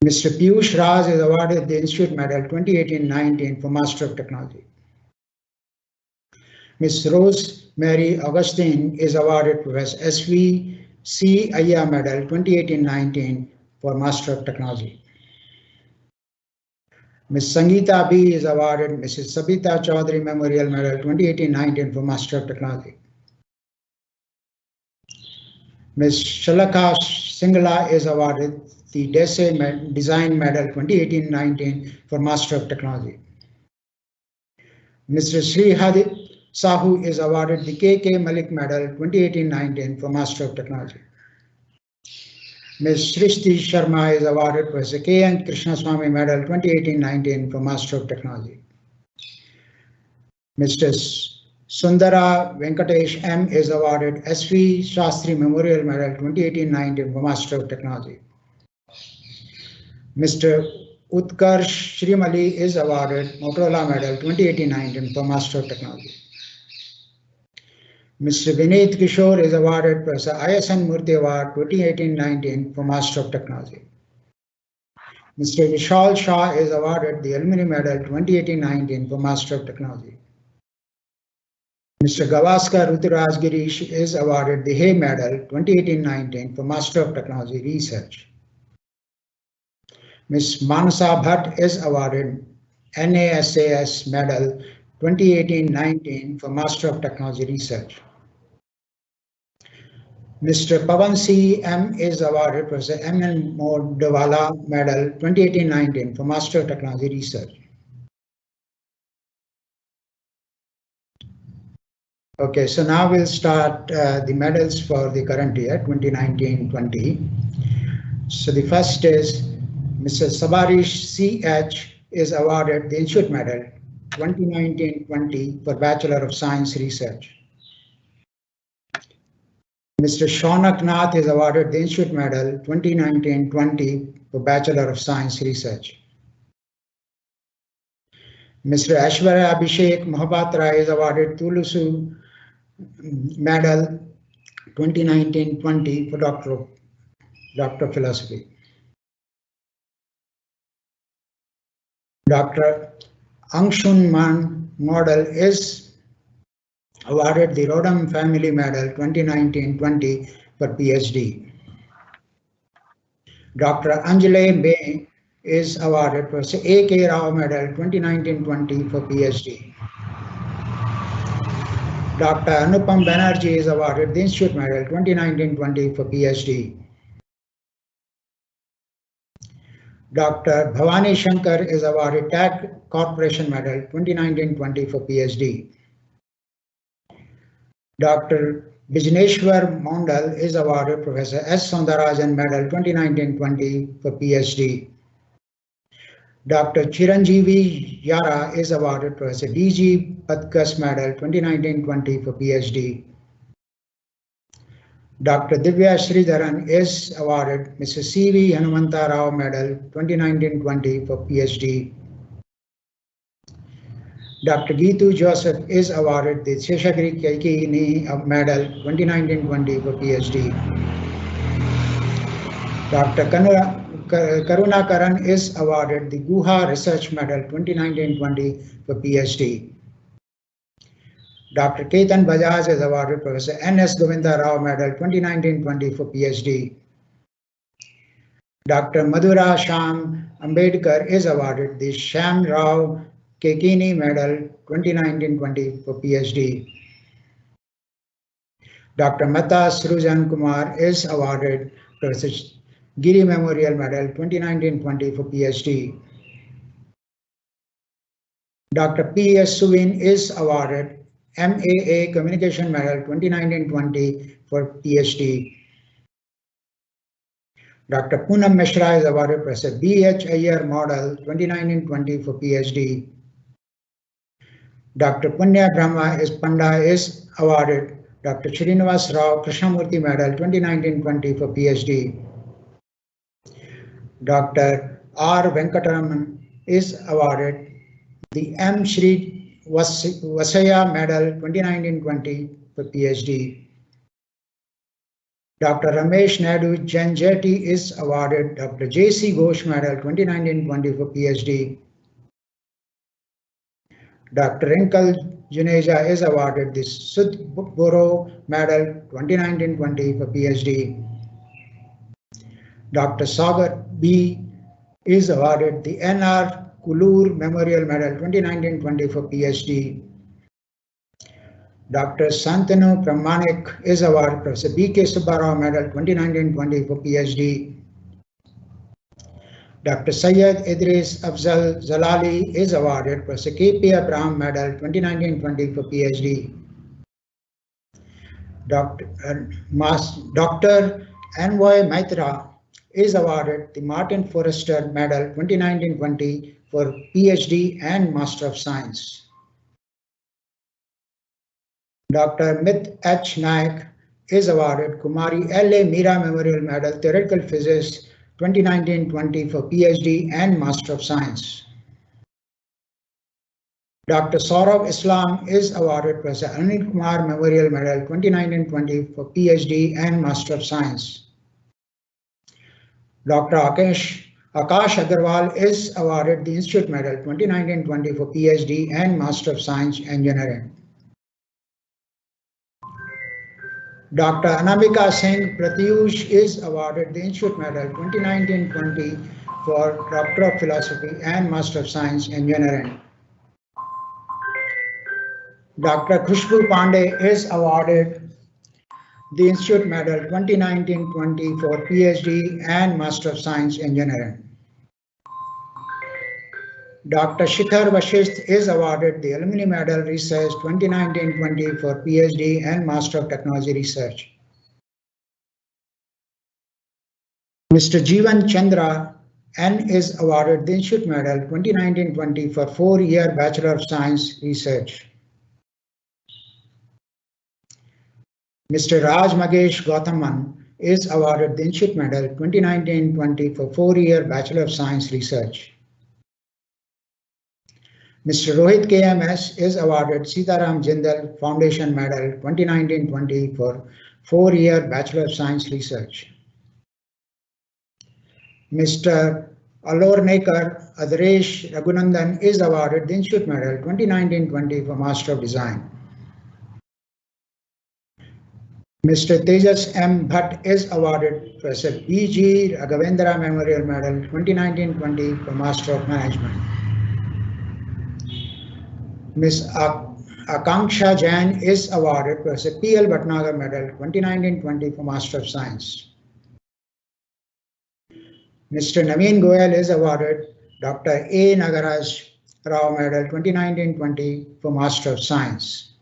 Mr. Piyush Raj is awarded the Institute Medal 2018-19 for Master of Technology. Ms. Rose Mary Augustine is awarded Professor S.V. C. Ayya Medal 2018-19 for Master of Technology. Ms. Sangeeta B. is awarded Mrs. Sabita Chaudhary Memorial Medal 2018-19 for Master of Technology. Ms. Shalaka Singla is awarded the DESE Design Medal 2018-19 for Master of Technology. Mr. Sri Hadip Sahu is awarded the KK Malik Medal 2018-19 for Master of Technology. Ms. Srishti Sharma is awarded Professor K.N. Krishnaswamy Medal 2018-19 for Master of Technology. Mr. Sundara Venkatesh M. is awarded S.V. Shastri Memorial Medal 2018-19 for Master of Technology. Mr. Utkarsh Shrimali is awarded Motorola Medal 2018-19 for Master of Technology. Mr. Vineet Kishore is awarded Professor ISN Murthy Award 2018-19 for Master of Technology. Mr. Vishal Shah is awarded the Alumni Medal 2018-19 for Master of Technology. Mr. Gavaskar Ruturaj Girish is awarded the Hay Medal 2018-19 for Master of Technology Research. Ms. Manasa Bhatt is awarded NASAS Medal 2018-19 for Master of Technology Research. Mr. Pavan C. M. is awarded Professor M. N. Modwala Medal 2018-19 for Master of Technology Research. Okay, so now we'll start the medals for the current year 2019-20. So the first is Mr. Sabarish C.H. is awarded the Institute Medal 2019-20 for Bachelor of Science Research. Mr. Shaunak Nath is awarded the Institute Medal 2019-20 for Bachelor of Science Research. Mr. Aishwarya Abhishek Mohapatra is awarded Tulusu Medal 2019-20 for Doctor of Philosophy. Dr. Angshun Man Model is awarded the Rodham Family Medal 2019-20 for PhD. Dr. Anjali May is awarded Professor A.K. Rao Medal 2019-20 for PhD. Dr. Anupam Banerjee is awarded the Institute Medal 2019-20 for PhD. Dr. Bhavani Shankar is awarded TAG Corporation Medal 2019-20 for PhD. Dr. Bijneshwar Mondal is awarded Professor S. Soundarajan Medal 2019-20 for PhD. Dr. Chiranjeevi Yara is awarded Professor D.G. Patkas Medal 2019-20 for PhD. Dr. Divya Sridharan is awarded Mrs. C.V. Hanumanta Rao Medal 2019-20 for PhD. Dr. Geetu Joseph is awarded the Sheshagiri Kaikini Medal 2019-20 for PhD. Dr. Karuna Karan is awarded the Guha Research Medal 2019-20 for PhD. Dr. Ketan Bajaj is awarded Professor N.S. Govinda Rao Medal 2019-20 for PhD. Dr. Madhura Sham Ambedkar is awarded the Sham Rao Kekini Medal 2019-20 for PhD. Dr. Mata Srujan Kumar is awarded Professor Giri Memorial Medal 2019-20 for PhD. Dr. P.S. Suvin is awarded MAA Communication Medal 2019-20 for PhD. Dr. Poonam Mishra is awarded Professor B.H. Iyer Model 2019-20 for PhD. Dr. Punya Brahma Panda is awarded Dr. Srinivas Rao Krishnamurthy Medal 2019-20 for PhD. Dr. R. Venkataraman is awarded the M. Shri Vasaya Medal 2019-20 for PhD. Dr. Ramesh Naidu Janjeti is awarded Dr. J.C. Ghosh Medal 2019-20 for PhD. Dr. Rinkal Juneja is awarded the Sudh Boro Medal 2019-20 for PhD. Dr. Sagar B is awarded the N.R. Kulur Memorial Medal 2019-20 for PhD. Dr. Santanu Pramanik is awarded Professor B.K. Subbarao Medal 2019-20 for PhD. Dr. Syed Idris Afzal Zalali is awarded Professor K.P. Abraham Medal 2019-20 for PhD. Dr. Anvoy Maitra is awarded the Martin Forrester Medal 2019-20 for PhD and Master of Science. Dr. Mit H. Naik is awarded Kumari L.A. Meera Memorial Medal Theoretical Physics 2019-20 for PhD and Master of Science. Dr. Saurabh Islam is awarded Professor Anil Kumar Memorial Medal 2019-20 for PhD and Master of Science. Dr. Akash Agarwal is awarded the Institute Medal 2019-20 for PhD and Master of Science Engineering. Dr. Anamika Singh Pratyush is awarded the Institute Medal 2019-20 for Doctor of Philosophy and Master of Science Engineering. Dr. Khushbu Pandey is awarded the Institute Medal 2019-20 for PhD and Master of Science Engineering. Dr. Shikhar Vashisth is awarded the Alumni Medal Research 2019-20 for PhD and Master of Technology Research. Mr. Jeevan Chandra N is awarded the Institute Medal 2019-20 for 4-year Bachelor of Science Research. Mr. Raj Magesh Gauthaman is awarded the Institute Medal 2019-20 for 4-year Bachelor of Science Research. Mr. Rohit KMS is awarded Sitaram Jindal Foundation Medal 2019-20 for 4-year Bachelor of Science Research. Mr. Alornekar Adresh Raghunandan is awarded the Institute Medal 2019-20 for Master of Design. Mr. Tejas M. Bhatt is awarded Professor B.G. Raghavendra Memorial Medal 2019-20 for Master of Management. Ms. Akanksha Jain is awarded Professor P.L. Bhatnagar Medal 2019-20 for Master of Science. Mr. Naveen Goyal is awarded Dr. A. Nagaraj Rao Medal 2019-20 for Master of Science.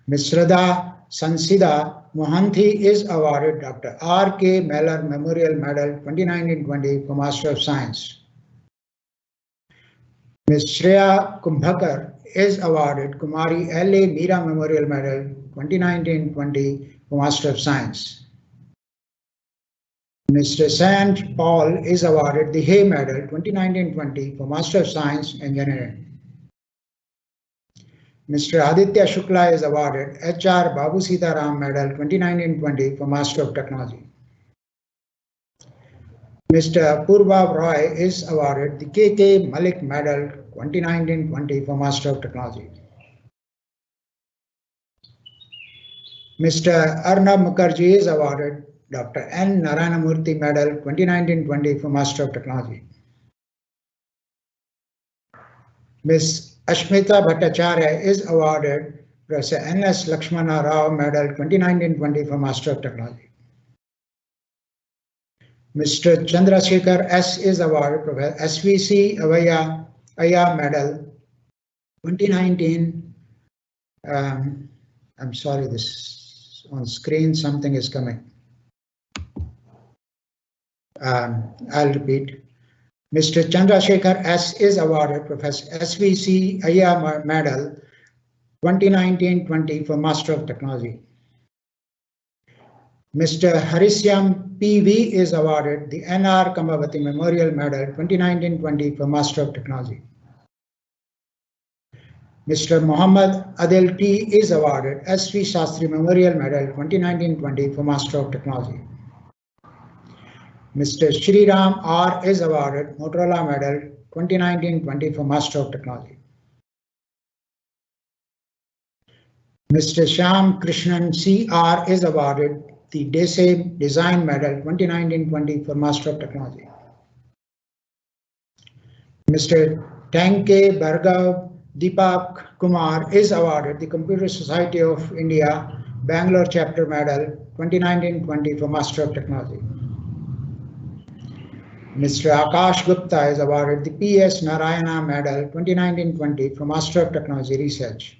Ms. Radha Sansida Mohanty is awarded Dr. R. K. Meller Memorial Medal 2019-20 for Master of Science. Ms. Shreya Kumbhakar is awarded Kumari L.A. Meera Memorial Medal 2019-20 for Master of Science. Mr. Sant Paul is awarded the Hay Medal 2019-20 for Master of Science Engineering. Mr. Aditya Shukla is awarded H.R. Babu Sitaram Medal 2019-20 for Master of Technology. Mr. Purva Roy is awarded the K.K. Malik Medal 2019-20 for Master of Technology. Mr. Arnab Mukherjee is awarded Dr. N. Narayanamurthy Medal 2019-20 for Master of Technology. Ms. Ashmita Bhattacharya is awarded Professor N.S. Lakshmana Rao Medal 2019-20 for Master of Technology. Mr. Chandrasekhar S. is awarded Professor S.V.C. Avaya Medal 2019. I'm sorry, this on screen, something is coming. I'll repeat. Mr. Chandrasekhar S. is awarded Professor SVC Ayya Medal 2019-20 for Master of Technology. Mr. Harisyam PV is awarded the NR Kambhavati Memorial Medal 2019-20 for Master of Technology. Mr. Muhammad Adil T is awarded SV Shastri Memorial Medal 2019-20 for Master of Technology. Mr. Shriram R is awarded Motorola Medal 2019-20 for Master of Technology. Mr. Shyam Krishnan CR is awarded the DESE Design Medal 2019-20 for Master of Technology. Mr. Tanke Bhargav Deepak Kumar is awarded the Computer Society of India Bangalore Chapter Medal 2019-20 for Master of Technology. Mr. Akash Gupta is awarded the PS Narayana Medal 2019-20 for Master of Technology Research.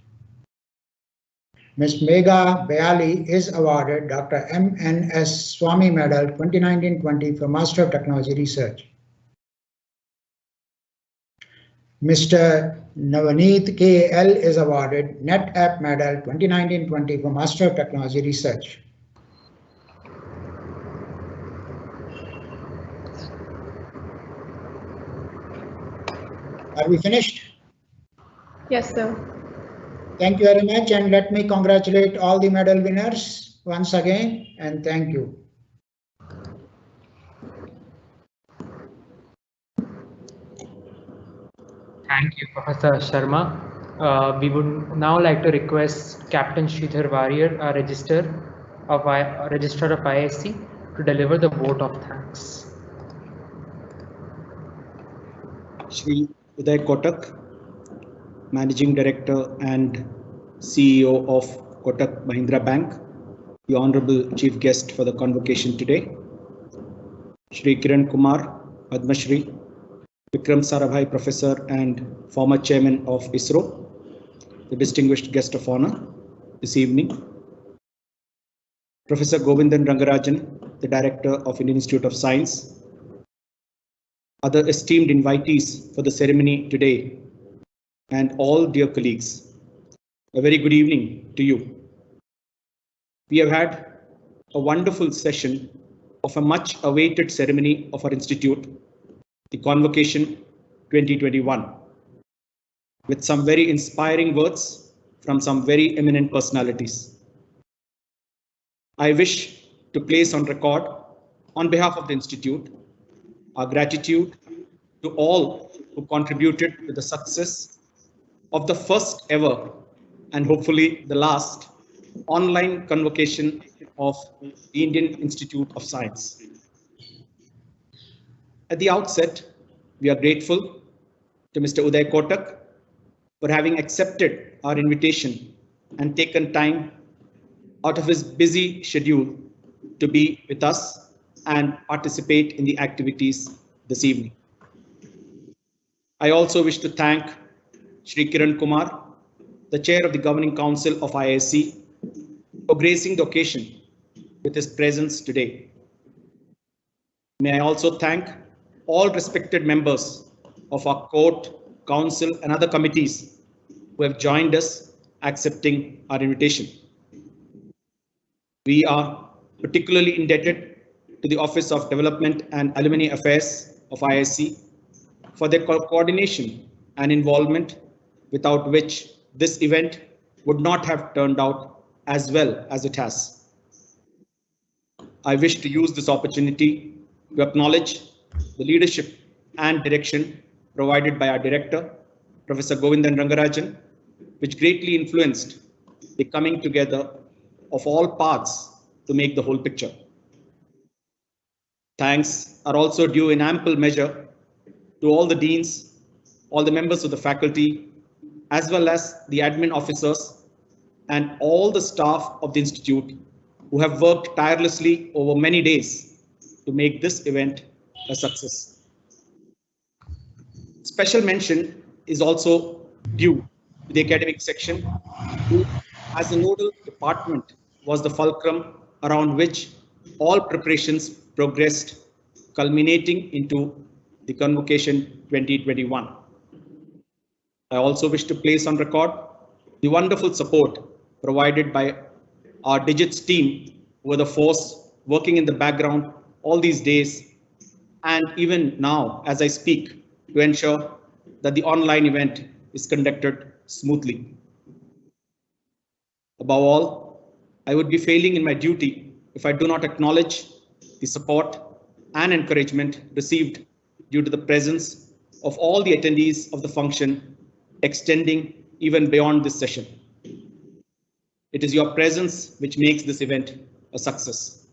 Ms. Megha Bayali is awarded Dr. M.N.S. Swami Medal 2019-20 for Master of Technology Research. Mr. Navaneet K.L. is awarded NetApp Medal 2019-20 for Master of Technology Research. Are we finished? Yes, sir. Thank you very much, and let me congratulate all the medal winners once again, and thank you. Thank you, Professor Sharma. We would now like to request Captain Sridhar Warrior, our Registrar of IISc, to deliver the vote of thanks. Shri Uday Kotak, Managing Director and CEO of Kotak Mahindra Bank, the Honorable Chief Guest for the convocation today, Shri Kiran Kumar, Padma Shri, Vikram Sarabhai, Professor and former Chairman of ISRO, the distinguished guest of honor this evening, Professor Govindan Rangarajan, the Director of Indian Institute of Science, other esteemed invitees for the ceremony today, and all dear colleagues, a very good evening to you. We have had a wonderful session of a much awaited ceremony of our institute, the Convocation 2021, with some very inspiring words from some very eminent personalities. I wish to place on record, on behalf of the institute, our gratitude to all who contributed to the success of the first ever and hopefully the last online convocation of the Indian Institute of Science. At the outset, we are grateful to Mr. Uday Kotak for having accepted our invitation and taken time out of his busy schedule to be with us and participate in the activities this evening. I also wish to thank Shri Kiran Kumar, the Chair of the Governing Council of IISc, for gracing the occasion with his presence today. May I also thank all respected members of our court, council, and other committees who have joined us accepting our invitation. We are particularly indebted to the Office of Development and Alumni Affairs of IISc for their coordination and involvement, without which this event would not have turned out as well as it has. I wish to use this opportunity to acknowledge the leadership and direction provided by our director, Professor Govindan Rangarajan, which greatly influenced the coming together of all parts to make the whole picture. Thanks are also due in ample measure to all the deans, all the members of the faculty, as well as the admin officers and all the staff of the institute who have worked tirelessly over many days to make this event a success. Special mention is also due to the academic section, who, as a nodal department, was the fulcrum around which all preparations progressed, culminating into the Convocation 2021. I also wish to place on record the wonderful support provided by our Digits team, who are the force working in the background all these days and even now as I speak, to ensure that the online event is conducted smoothly. Above all, I would be failing in my duty if I do not acknowledge the support and encouragement received due to the presence of all the attendees of the function, extending even beyond this session. It is your presence which makes this event a success.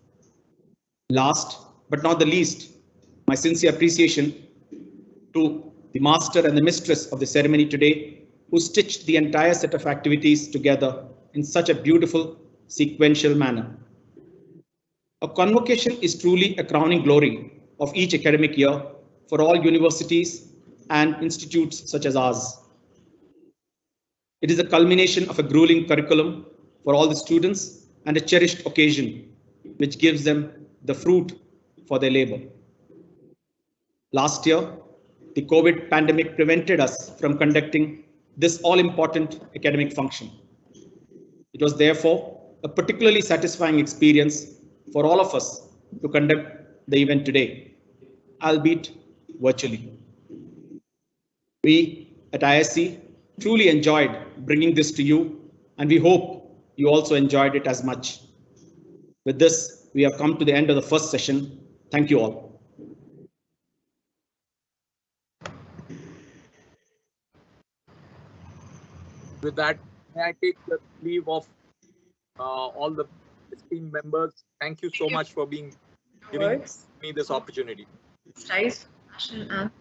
Last but not the least, my sincere appreciation to the master and the mistress of the ceremony today, who stitched the entire set of activities together in such a beautiful sequential manner. A convocation is truly a crowning glory of each academic year for all universities and institutes such as ours. It is a culmination of a grueling curriculum for all the students and a cherished occasion which gives them the fruit for their labor. Last year, the COVID pandemic prevented us from conducting this all-important academic function. It was therefore a particularly satisfying experience for all of us to conduct the event today, albeit virtually. We at ISC truly enjoyed bringing this to you, and we hope you also enjoyed it as much. With this, we have come to the end of the first session. Thank you all. With that, may I take the leave of all the esteemed members. Thank you so much for giving me this opportunity. Rise, national anthem.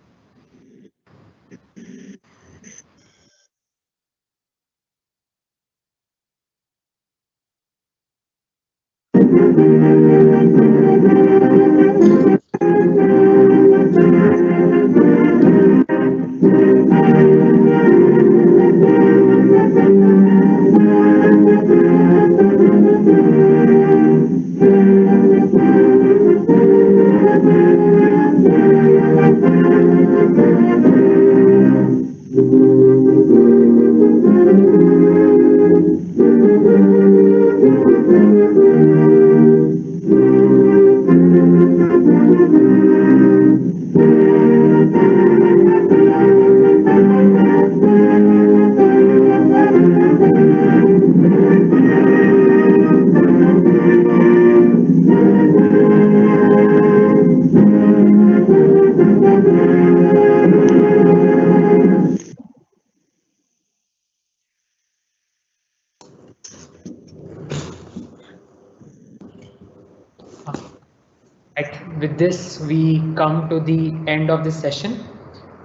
With this, we come to the end of this session.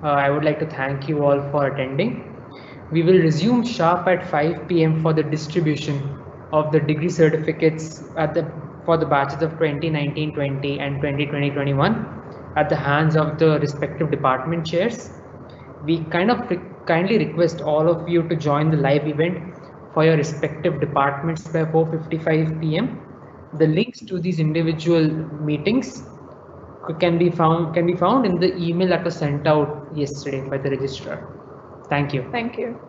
I would like to thank you all for attending. We will resume sharp at 5 p.m. for the distribution of the degree certificates for the batches of 2019-20 and 2020-21 at the hands of the respective department chairs. We kindly request all of you to join the live event for your respective departments by 4:55 p.m. The links to these individual meetings can be found in the email that was sent out yesterday by the registrar. Thank you. Thank you.